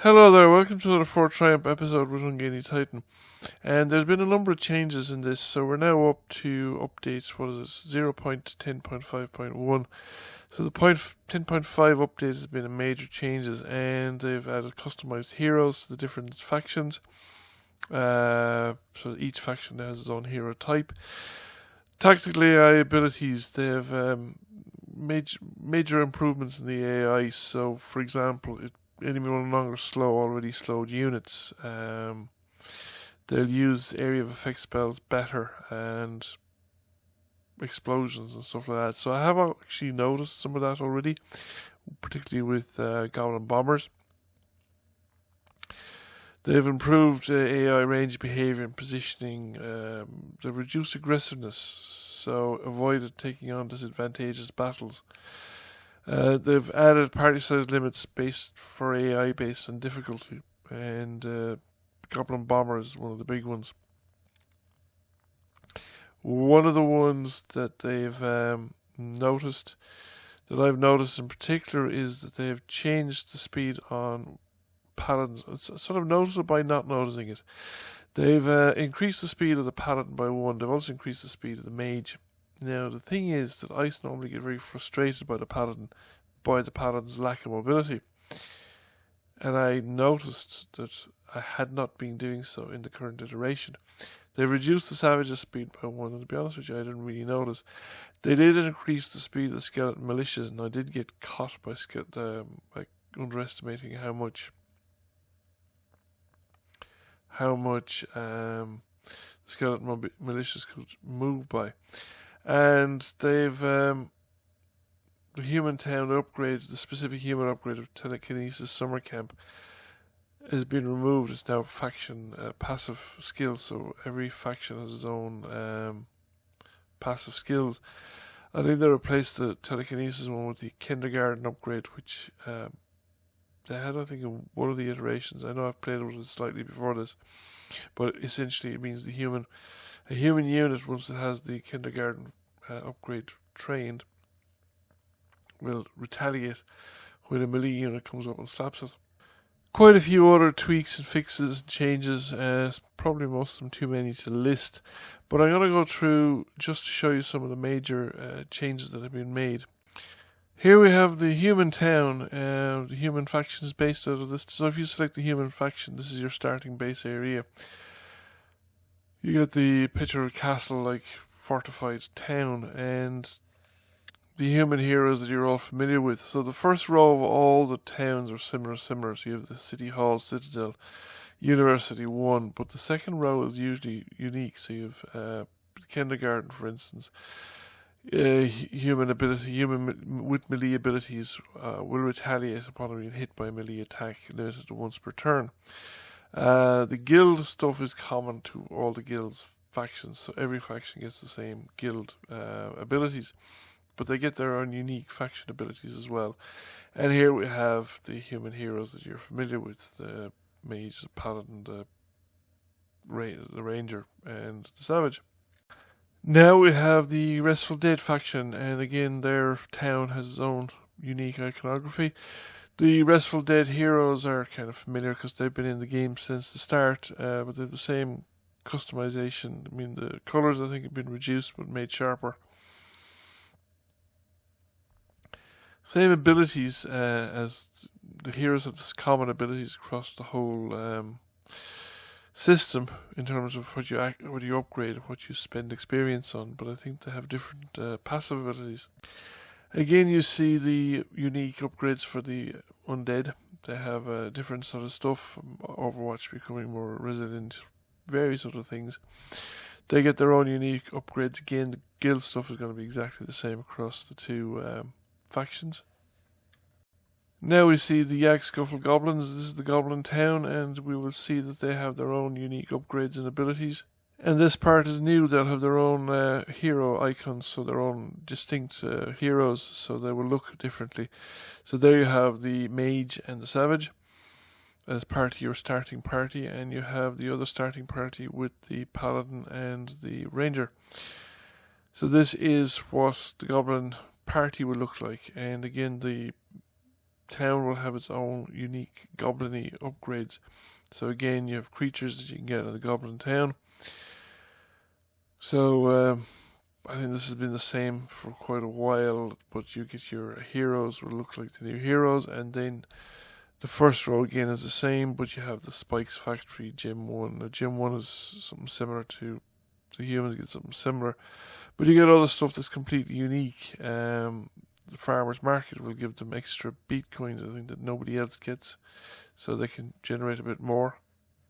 Hello there, welcome to another Fort Triumph episode with Ungainly Titan. And there's been a number of changes in this, so we're now up to update, 0.10.5.1. So the 10.5 update has been a major changes, and they've added customized heroes to the different factions. So each faction now has its own hero type. Tactical AI abilities, they have major improvements in the AI. So, for example, enemy no longer slow already slowed units. They'll use area of effect spells better and explosions and stuff like that. So I have actually noticed some of that already, particularly with Goblin Bombers. They've improved AI range behavior and positioning. They've reduced aggressiveness, so avoided taking on disadvantageous battles. They've added party size limits based for AI based on difficulty, and Goblin Bomber is one of the big ones. One of the ones that they've noticed, that I've noticed in particular, is that they've changed the speed on paladins. It's sort of noticeable by not noticing it. They've increased the speed of the paladin by 1. They've also increased the speed of the mage. Now, the thing is that I normally get very frustrated by the paladin's lack of mobility. And I noticed that I had not been doing so in the current iteration. They reduced the savage's speed by 1, and to be honest with you, I didn't really notice. They did increase the speed of the skeleton militias, and I did get caught by underestimating how much skeleton militias could move by. And they've the human town upgrade, the specific human upgrade of Telekinesis Summer Camp, has been removed. It's now faction passive skill, so every faction has its own passive skills. I think they replaced the Telekinesis one with the Kindergarten upgrade, which they had, I think, in one of the iterations. I know I've played with it slightly before this, but essentially it means a human unit, once it has the Kindergarten upgrade trained, will retaliate when a melee unit comes up and slaps it. Quite a few other tweaks and fixes and changes, probably most of them too many to list, but I'm going to go through just to show you some of the major changes that have been made. Here we have the human town. The human faction is based out of this. So if you select the human faction, this is your starting base area. You get the picture of a castle-like fortified town, and the human heroes that you're all familiar with. So the first row of all the towns are similar. So you have the City Hall, Citadel, University 1, but the second row is usually unique. So you have Kindergarten, for instance. Human with melee abilities will retaliate upon being hit by a melee attack, limited to once per turn. The guild stuff is common to all the guild's factions, so every faction gets the same guild abilities, but they get their own unique faction abilities as well. And here we have the human heroes that you're familiar with: the mage, the paladin, the ranger, and the savage. Now we have the Restful Dead faction, and again their town has its own unique iconography. The Restful Dead heroes are kind of familiar because they've been in the game since the start, but they have the same customization. I mean, the colours I think have been reduced but made sharper. Same abilities as the heroes have this common abilities across the whole system in terms of what you upgrade, what you spend experience on, but I think they have different passive abilities. Again, you see the unique upgrades for the undead. They have different sort of stuff. Overwatch becoming more resilient, various other things. They get their own unique upgrades. Again, the guild stuff is going to be exactly the same across the two factions. Now we see the Yak Scuffle Goblins. This is the Goblin Town, and we will see that they have their own unique upgrades and abilities. And this part is new. They'll have their own hero icons, so their own distinct heroes, so they will look differently. So there you have the Mage and the Savage as part of your starting party, and you have the other starting party with the Paladin and the Ranger. So this is what the Goblin party will look like, and again the town will have its own unique goblin-y upgrades. So again, you have creatures that you can get in the Goblin Town. So I think this has been the same for quite a while, but you get your heroes will look like the new heroes, and then the first row again is the same, but you have the Spikes Factory Gym 1. Now Gym 1 is something similar to the humans, get something similar, but you get other stuff that's completely unique. The farmers market will give them extra beat coins, I think, that nobody else gets, so they can generate a bit more,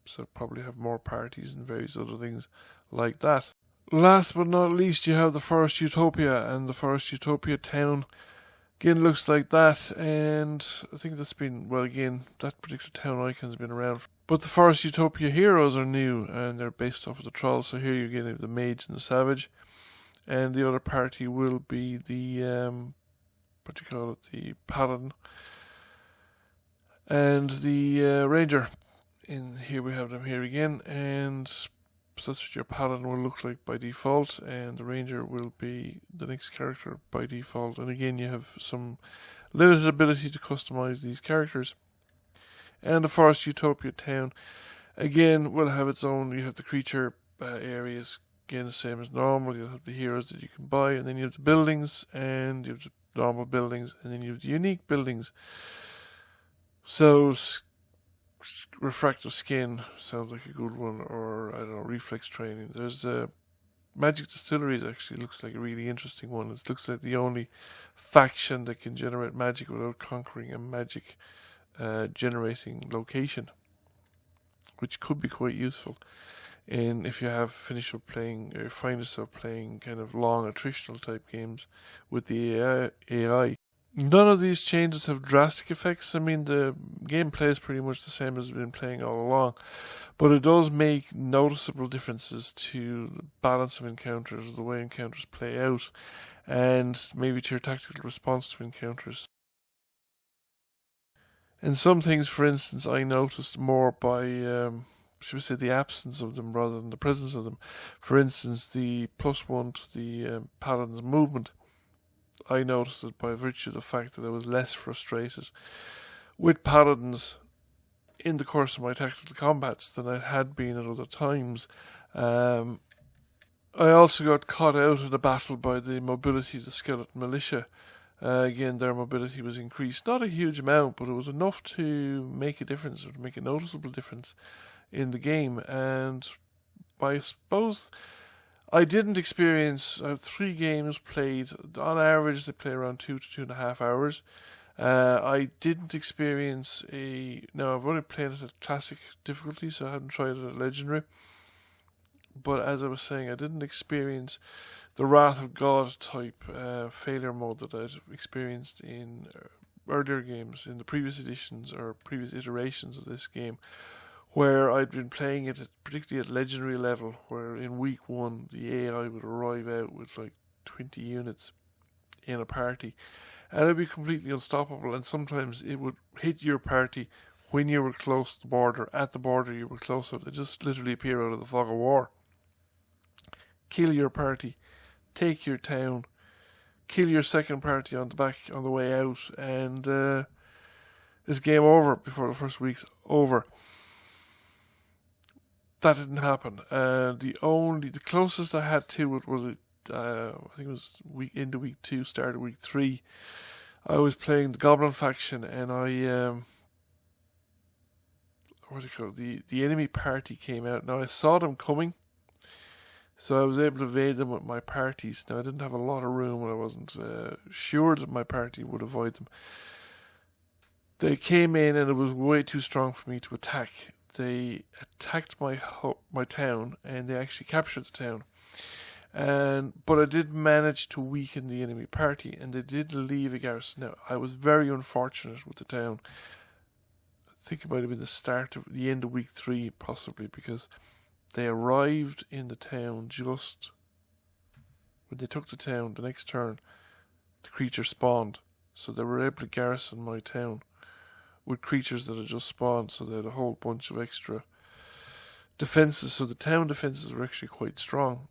so probably have more parties and various other things like that. Last but not least, you have the Forest Utopia, and the Forest Utopia town again looks like that, and I think that's been, well, again, that particular town icon's been around. But the Forest Utopia heroes are new, and they're based off of the trolls. So here you're getting the mage and the savage, and the other party will be the what do you call it, the paladin and the ranger. In here we have them here again, and so that's what your paladin will look like by default, and the ranger will be the next character by default. And again, you have some limited ability to customize these characters. And the Forest Utopia town again will have its own. You have the creature areas, again the same as normal. You'll have the heroes that you can buy, and then you have the buildings, and you have the normal buildings, and then you have the unique buildings. So refractive skin sounds like a good one, or I don't know, reflex training. There's Magic Distilleries actually looks like a really interesting one. It looks like the only faction that can generate magic without conquering a magic generating location, which could be quite useful. And if you have finished up playing, or find yourself playing kind of long attritional type games with the AI. None of these changes have drastic effects. I mean, the gameplay is pretty much the same as it's been playing all along, but it does make noticeable differences to the balance of encounters, the way encounters play out, and maybe to your tactical response to encounters. And some things, for instance, I noticed more by, should we say, the absence of them rather than the presence of them. For instance, the +1 to the paladin's movement. I noticed it by virtue of the fact that I was less frustrated with paladins in the course of my tactical combats than I had been at other times. I also got caught out of the battle by the mobility of the skeleton militia. Again, their mobility was increased. Not a huge amount, but it was enough to make a difference, or to make a noticeable difference in the game. And I suppose I didn't experience, I have 3 games played. On average, they play around 2 to 2.5 hours. I didn't experience no, I've only played it at classic difficulty, so I haven't tried it at legendary. But as I was saying, I didn't experience the Wrath of God type failure mode that I'd experienced in earlier games, in the previous editions or previous iterations of this game, where I'd been playing it, particularly at legendary level, where in week 1 the AI would arrive out with like 20 units in a party, and it'd be completely unstoppable, and sometimes it would hit your party when you were close to the border. At the border you were close to it. They just literally appear out of the fog of war. Kill your party, take your town, kill your second party on the way out, and it's game over before the first week's over. That didn't happen. The closest I had to it was I think it was into week 2, started week 3. I was playing the Goblin faction, and what do you call it? The enemy party came out. Now I saw them coming, so I was able to evade them with my parties. Now I didn't have a lot of room, and I wasn't sure that my party would avoid them. They came in, and it was way too strong for me to attack. They attacked my town, and they actually captured the town. But I did manage to weaken the enemy party, and they did leave a garrison. Now, I was very unfortunate with the town. I think it might have been the end of week 3, possibly, because they arrived in the town just when they took the town. The next turn, the creature spawned, so they were able to garrison my town with creatures that had just spawned, so they had a whole bunch of extra defences. So the town defences were actually quite strong.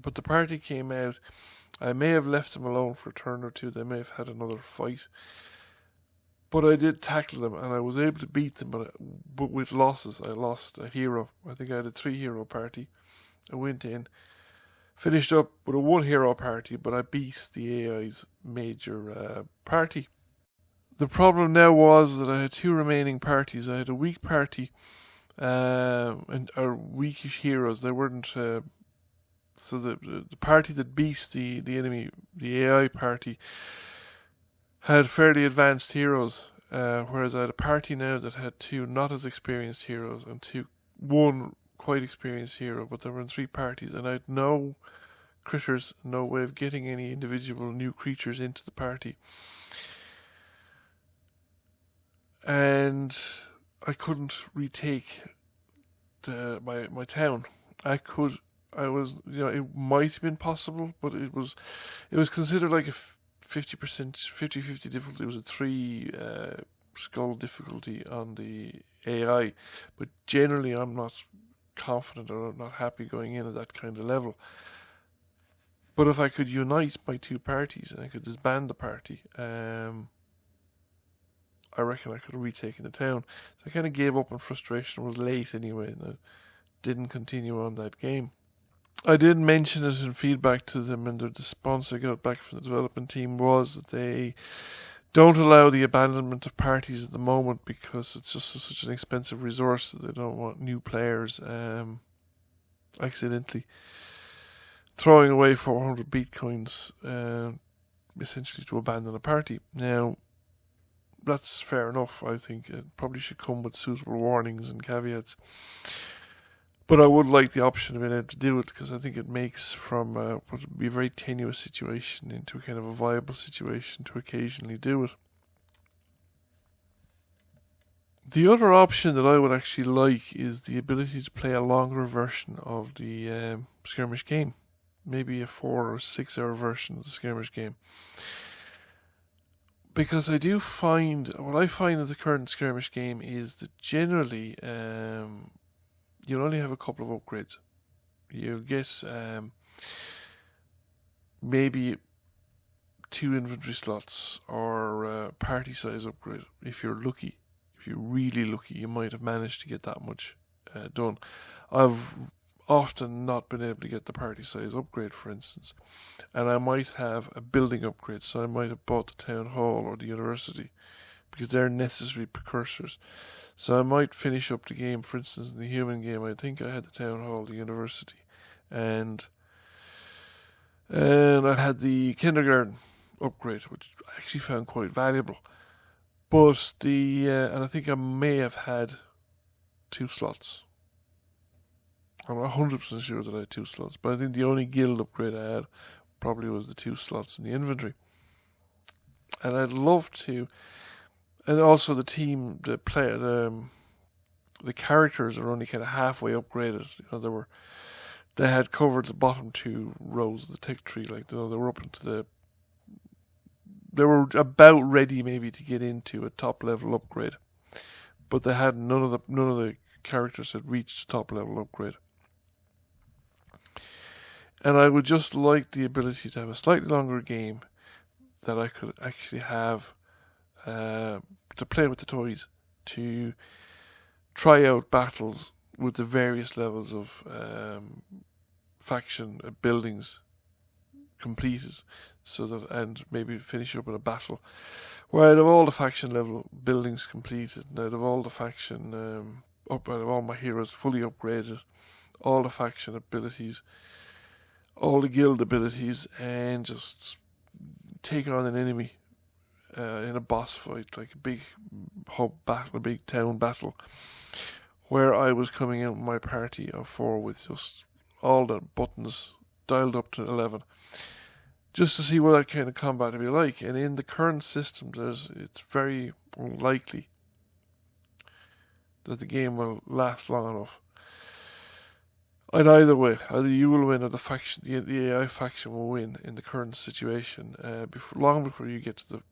But the party came out. I may have left them alone for a turn or two. They may have had another fight. But I did tackle them, and I was able to beat them, but with losses. I lost a hero. I think I had a 3-hero party. I went in, finished up with a 1-hero party, but I beat the AI's major party. The problem now was that I had 2 remaining parties. I had a weak party and weakish heroes. They weren't... so the party that beat the enemy, the AI party, had fairly advanced heroes, whereas I had a party now that had 2 not as experienced heroes and 1 quite experienced hero, but there were 3 parties, and I had no critters, no way of getting any individual new creatures into the party. And I couldn't retake my town. It might have been possible, but it was considered like a 50% difficulty. It was a 3 skull difficulty on the AI, but generally I'm not confident or I'm not happy going in at that kind of level. But if I could unite my 2 parties and I could disband the party, I reckon I could have retaken the town. So I kind of gave up in frustration. It was late anyway, and I didn't continue on that game. I did mention it in feedback to them, and the response I got back from the development team was that they don't allow the abandonment of parties at the moment because it's just such an expensive resource that they don't want new players accidentally throwing away 400 Bitcoins essentially to abandon a party. Now, that's fair enough. I think it probably should come with suitable warnings and caveats. But I would like the option of being able to do it, because I think it makes from what would be a very tenuous situation into a kind of a viable situation to occasionally do it. The other option that I would actually like is the ability to play a longer version of the skirmish game. Maybe a 4 or 6 hour version of the skirmish game. Because what I find of the current skirmish game is that generally you'll only have a couple of upgrades. You'll get maybe 2 inventory slots or party size upgrade. If you're lucky, if you're really lucky, you might have managed to get that much done. I've often not been able to get the party size upgrade, for instance, and I might have a building upgrade, so I might have bought the town hall or the university, because they're necessary precursors. So I might finish up the game, for instance, in the human game, I think I had the town hall, the university, and I had the kindergarten upgrade, which I actually found quite valuable. But and I think I may have had 2 slots. I'm not 100% sure that I had 2 slots, but I think the only guild upgrade I had probably was the 2 slots in the inventory. And I'd love to. And also the team, the characters are only kind of halfway upgraded. They had covered the bottom 2 rows of the tick tree. They were up into they were about ready maybe to get into a top level upgrade, but they had none of the characters had reached the top level upgrade. And I would just like the ability to have a slightly longer game that I could actually have to play with the toys, to try out battles with the various levels of faction buildings completed, and maybe finish up with a battle where out of all the faction level buildings completed, and out of all the faction out of all my heroes fully upgraded, all the faction abilities, all the guild abilities, and just take on an enemy in a boss fight, like a big hub battle, a big town battle, where I was coming out with my party of 4 with just all the buttons dialed up to 11, just to see what that kind of combat would be like. And in the current system, it's very unlikely that the game will last long enough. And either way, either you will win or the AI faction will win in the current situation, long before you get to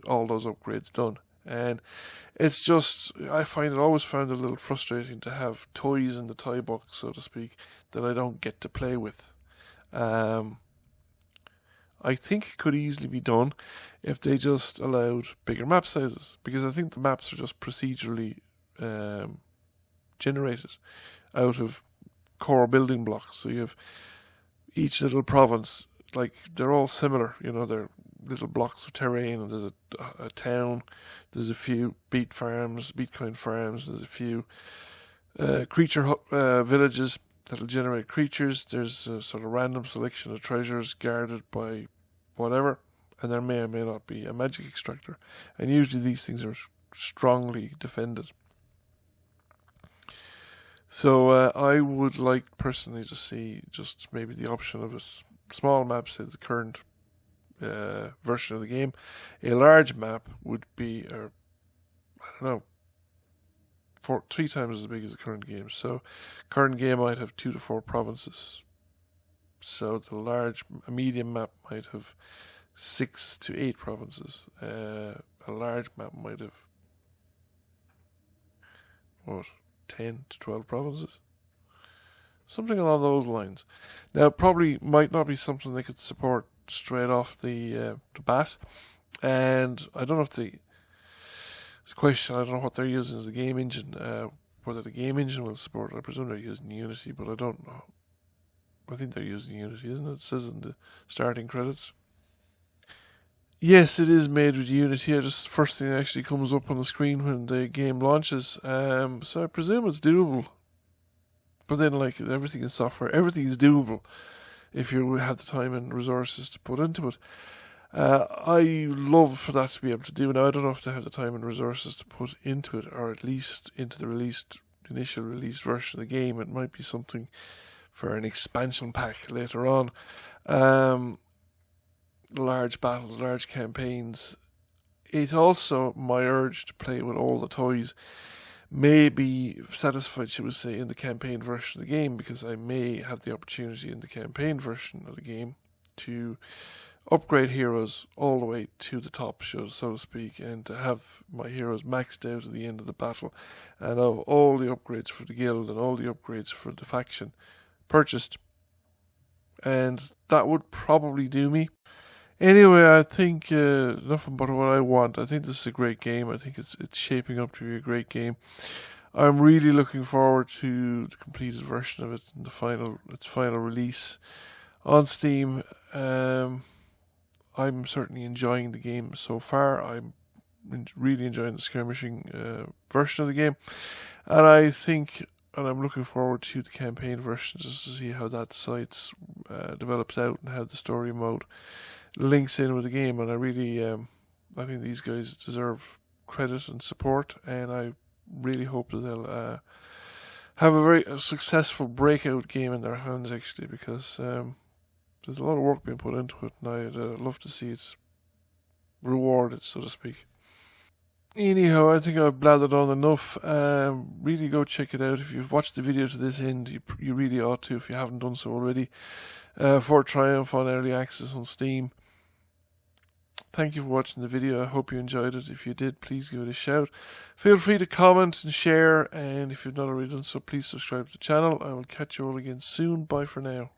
all those upgrades done. And it's just, I always found it a little frustrating to have toys in the toy box, so to speak, that I don't get to play with. I think it could easily be done if they just allowed bigger map sizes, because I think the maps are just procedurally generated out of core building blocks. So you have each little province, like they're all similar, they're little blocks of terrain, and there's a town, there's a few Bitcoin farms, there's a few creature villages that'll generate creatures. There's a sort of random selection of treasures guarded by whatever, and there may or may not be a magic extractor, and usually these things are strongly defended. So I would like personally to see just maybe the option of a small map, say the current version of the game. A large map would be, I don't know, 3 times as big as the current game. So current game might have 2 to 4 provinces. So a medium map might have 6 to 8 provinces. A large map might have 10 to 12 provinces, something along those lines. Now, it probably might not be something they could support straight off the bat, and I don't know if it's a question. I don't know what they're using as a game engine. Whether the game engine will support it. I presume they're using Unity, but I don't know. I think they're using Unity, isn't it? It says in the starting credits. Yes, it is made with Unity. Just first thing that actually comes up on the screen when the game launches. So I presume it's doable. But then, like everything in software, everything is doable if you have the time and resources to put into it. I love for that to be able to do. Now, I don't know if they have the time and resources to put into it, or at least into the initial released version of the game. It might be something for an expansion pack later on. Large battles, large campaigns. It also, my urge to play with all the toys may be satisfied, should we say, in the campaign version of the game, because I may have the opportunity in the campaign version of the game to upgrade heroes all the way to the top, so to speak, and to have my heroes maxed out at the end of the battle, and have all the upgrades for the guild and all the upgrades for the faction purchased. And that would probably do me. Anyway, I think nothing but what I want. I think this is a great game. I think it's shaping up to be a great game. I'm really looking forward to the completed version of it and its final release on Steam. I'm certainly enjoying the game so far. I'm really enjoying the skirmishing version of the game, and I'm looking forward to the campaign version just to see how that site develops out and how the story mode links in with the game. And I think these guys deserve credit and support, and I really hope that they'll have a very successful breakout game in their hands, actually, because there's a lot of work being put into it, and I'd love to see it rewarded, so to speak. Anyhow, I think I've blathered on enough. Really go check it out. If you've watched the video to this end, you really ought to, if you haven't done so already. Fort Triumph on Early Access on Steam. Thank you for watching the video. I hope you enjoyed it. If you did, please give it a shout. Feel free to comment and share, and if you've not already done so, please subscribe to the channel. I will catch you all again soon. Bye for now.